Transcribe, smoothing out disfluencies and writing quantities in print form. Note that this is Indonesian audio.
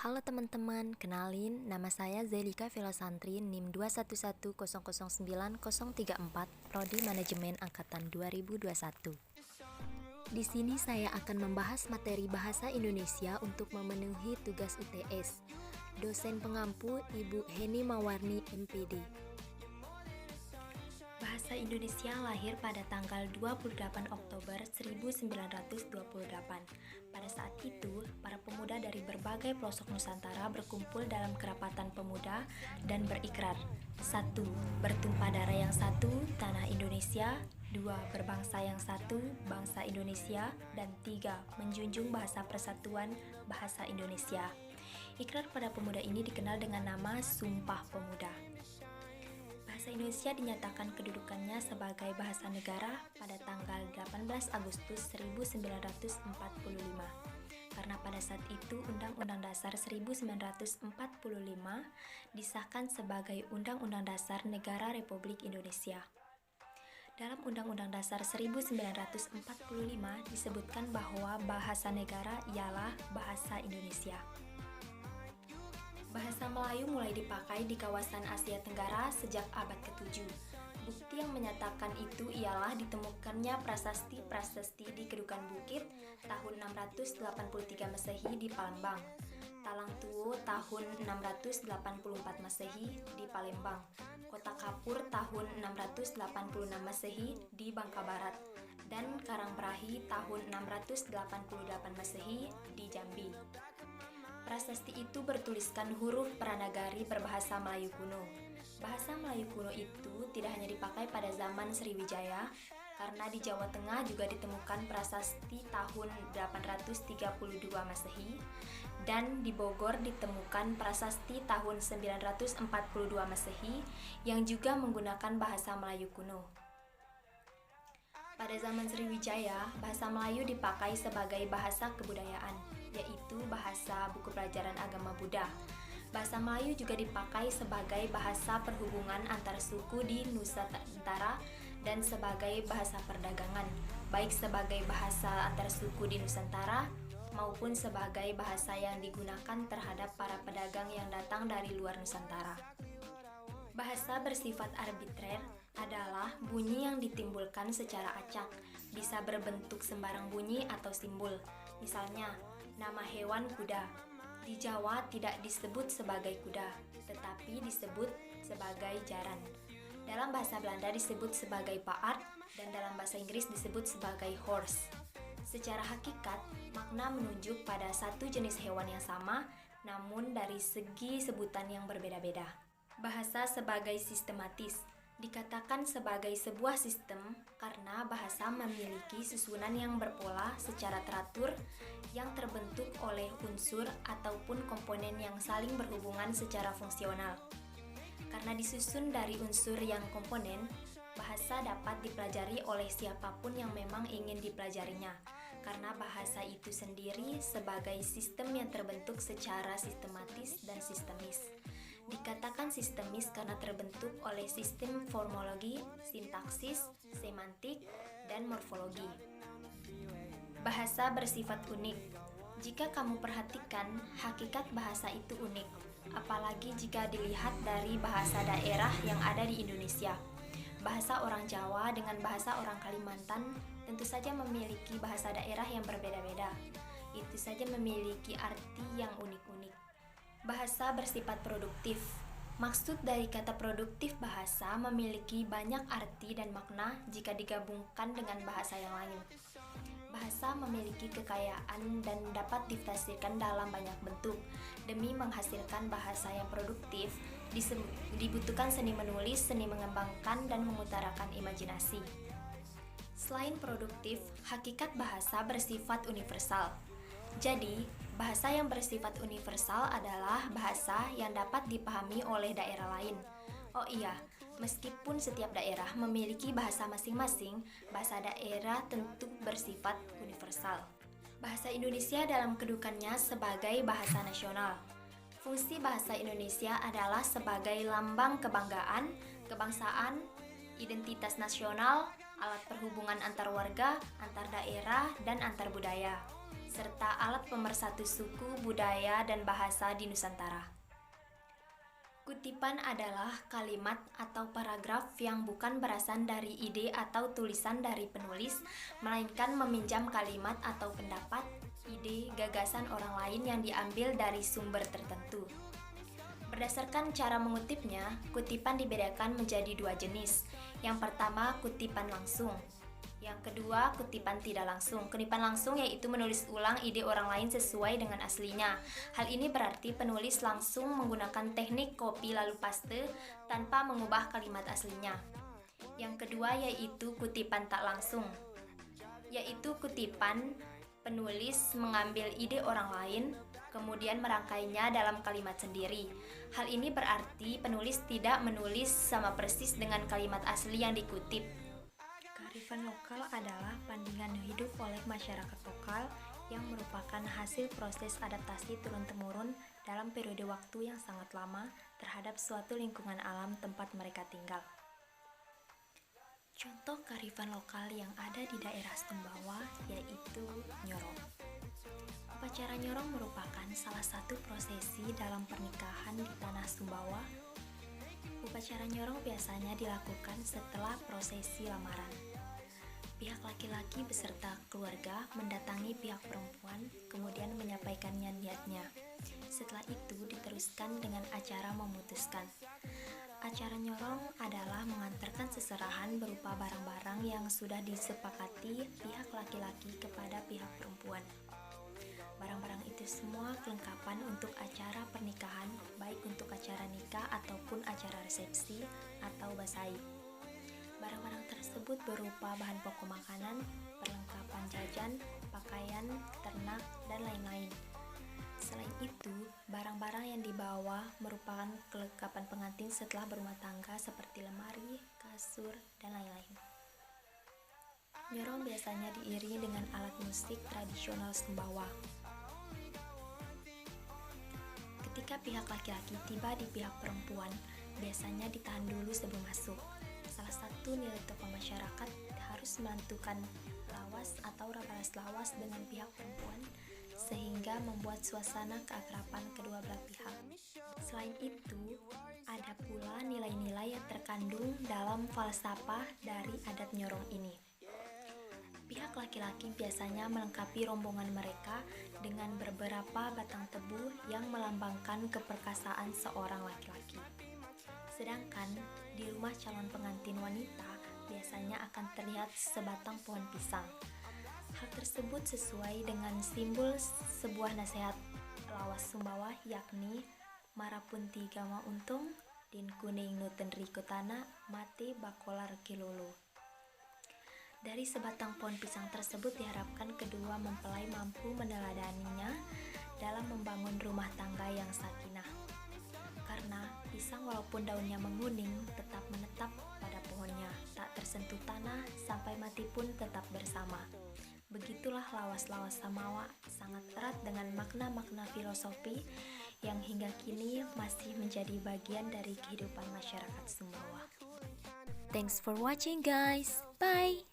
Halo teman-teman, kenalin nama saya Zelika Filosantri NIM 211009034 Prodi Manajemen Angkatan 2021. Di sini saya akan membahas materi Bahasa Indonesia untuk memenuhi tugas UTS. Dosen pengampu Ibu Heni Mawarni MPD. Bahasa Indonesia lahir pada tanggal 28 Oktober 1928. Pada saat itu, para pemuda dari berbagai pelosok Nusantara berkumpul dalam kerapatan pemuda dan berikrar. 1. Bertumpah darah yang satu, tanah Indonesia. 2. Berbangsa yang satu, bangsa Indonesia. Dan 3. Menjunjung bahasa persatuan, bahasa Indonesia. Ikrar pada pemuda ini dikenal dengan nama Sumpah Pemuda. Bahasa Indonesia dinyatakan kedudukannya sebagai bahasa negara pada tanggal 18 Agustus 1945. Karena pada saat itu Undang-Undang Dasar 1945 disahkan sebagai Undang-Undang Dasar Negara Republik Indonesia. Dalam Undang-Undang Dasar 1945 disebutkan bahwa bahasa negara ialah bahasa Indonesia. Bahasa Melayu mulai dipakai di kawasan Asia Tenggara sejak abad ke-7. Bukti yang menyatakan itu ialah ditemukannya prasasti di Kedukan Bukit tahun 683 Masehi di Palembang, Talang Tuo tahun 684 Masehi di Palembang, Kota Kapur tahun 686 Masehi di Bangka Barat, dan Karangbrahi tahun 688 Masehi di Jambi. Prasasti itu bertuliskan huruf Pranagari berbahasa Melayu kuno. Bahasa Melayu kuno itu tidak hanya dipakai pada zaman Sriwijaya, karena di Jawa Tengah juga ditemukan prasasti tahun 832 Masehi, dan di Bogor ditemukan prasasti tahun 942 Masehi yang juga menggunakan bahasa Melayu kuno. Pada zaman Sriwijaya, bahasa Melayu dipakai sebagai bahasa kebudayaan, yaitu bahasa buku pelajaran agama Buddha. Bahasa Melayu juga dipakai sebagai bahasa perhubungan antar suku di Nusantara dan sebagai bahasa perdagangan, baik sebagai bahasa antar suku di Nusantara maupun sebagai bahasa yang digunakan terhadap para pedagang yang datang dari luar Nusantara. Bahasa bersifat arbitrer adalah bunyi yang ditimbulkan secara acak, bisa berbentuk sembarang bunyi atau simbol. Misalnya, nama hewan kuda. Di Jawa tidak disebut sebagai kuda, tetapi disebut sebagai jaran. Dalam bahasa Belanda disebut sebagai paard, dan dalam bahasa Inggris disebut sebagai horse. Secara hakikat, makna menunjuk pada satu jenis hewan yang sama, namun dari segi sebutan yang berbeda-beda. Bahasa sebagai sistematis dikatakan sebagai sebuah sistem karena bahasa memiliki susunan yang berpola secara teratur yang terbentuk oleh unsur ataupun komponen yang saling berhubungan secara fungsional. Karena disusun dari unsur yang komponen, bahasa dapat dipelajari oleh siapapun yang memang ingin dipelajarinya, karena bahasa itu sendiri sebagai sistem yang terbentuk secara sistematis dan sistemis. Dikatakan sistemis karena terbentuk oleh sistem formologi, sintaksis, semantik, dan morfologi. Bahasa bersifat unik. Jika kamu perhatikan, hakikat bahasa itu unik, apalagi jika dilihat dari bahasa daerah yang ada di Indonesia. Bahasa orang Jawa dengan bahasa orang Kalimantan tentu saja memiliki bahasa daerah yang berbeda-beda. Itu saja memiliki arti yang unik-unik. Bahasa bersifat produktif. Maksud dari kata produktif bahasa memiliki banyak arti dan makna jika digabungkan dengan bahasa yang lain. Bahasa memiliki kekayaan dan dapat ditafsirkan dalam banyak bentuk. Demi menghasilkan bahasa yang produktif, dibutuhkan seni menulis, seni mengembangkan, dan mengutarakan imajinasi. Selain produktif, hakikat bahasa bersifat universal. Jadi, bahasa yang bersifat universal adalah bahasa yang dapat dipahami oleh daerah lain. Oh iya, meskipun setiap daerah memiliki bahasa masing-masing, bahasa daerah tentu bersifat universal. Bahasa Indonesia dalam kedudukannya sebagai bahasa nasional. Fungsi bahasa Indonesia adalah sebagai lambang kebanggaan, kebangsaan, identitas nasional, alat perhubungan antar warga, antar daerah, dan antar budaya. serta alat pemersatu suku, budaya, dan bahasa di Nusantara. Kutipan adalah kalimat atau paragraf yang bukan berasal dari ide atau tulisan dari penulis, melainkan meminjam kalimat atau pendapat, ide, gagasan orang lain yang diambil dari sumber tertentu. Berdasarkan cara mengutipnya, kutipan dibedakan menjadi dua jenis. Yang pertama, kutipan langsung. Yang kedua, kutipan tidak langsung. Kutipan langsung yaitu menulis ulang ide orang lain sesuai dengan aslinya. Hal ini berarti penulis langsung menggunakan teknik copy lalu paste tanpa mengubah kalimat aslinya. Yang kedua yaitu kutipan tak langsung, yaitu kutipan penulis mengambil ide orang lain, kemudian merangkainya dalam kalimat sendiri. Hal ini berarti penulis tidak menulis sama persis dengan kalimat asli yang dikutip. Kearifan lokal adalah pandangan hidup oleh masyarakat lokal yang merupakan hasil proses adaptasi turun-temurun dalam periode waktu yang sangat lama terhadap suatu lingkungan alam tempat mereka tinggal. Contoh kearifan lokal yang ada di daerah Sumbawa yaitu nyorong. Upacara nyorong merupakan salah satu prosesi dalam pernikahan di tanah Sumbawa. Upacara nyorong biasanya dilakukan setelah prosesi lamaran. Pihak laki-laki beserta keluarga mendatangi pihak perempuan, kemudian menyampaikan niatnya. Setelah itu diteruskan dengan acara memutuskan. Acara nyorong adalah mengantarkan seserahan berupa barang-barang yang sudah disepakati pihak laki-laki kepada pihak perempuan. Barang-barang itu semua kelengkapan untuk acara pernikahan, baik untuk acara nikah ataupun acara resepsi atau basai. Barang-barang tersebut berupa bahan pokok makanan, perlengkapan jajan, pakaian, ternak, dan lain-lain. Selain itu, barang-barang yang dibawa merupakan kelengkapan pengantin setelah berumah tangga seperti lemari, kasur, dan lain-lain. Nyorong biasanya diiringi dengan alat musik tradisional Sumbawa. Ketika pihak laki-laki tiba di pihak perempuan, biasanya ditahan dulu sebelum masuk. Salah satu nilai tokoh masyarakat harus menentukan lawas atau raparas lawas dengan pihak perempuan sehingga membuat suasana keakraban kedua belah pihak. Selain itu, ada pula nilai-nilai yang terkandung dalam falsafah dari adat nyorong ini. Pihak laki-laki biasanya melengkapi rombongan mereka dengan beberapa batang tebu yang melambangkan keperkasaan seorang laki-laki. Sedangkan di rumah calon pengantin wanita biasanya akan terlihat sebatang pohon pisang. Hal tersebut sesuai dengan simbol sebuah nasihat lawas Sumbawa yakni marapun tiga ma untung din kuning nu tenri kutana mate bakolar kilulu. Dari sebatang pohon pisang tersebut diharapkan kedua mempelai mampu meneladaninya dalam membangun rumah tangga yang sakinah. Karena pisang walaupun daunnya menguning tetap menetap pada pohonnya, tak tersentuh tanah sampai mati pun tetap bersama. Begitulah lawas-lawas Samawa sangat erat dengan makna-makna filosofi yang hingga kini masih menjadi bagian dari kehidupan masyarakat Sumbawa. Thanks for watching guys. Bye.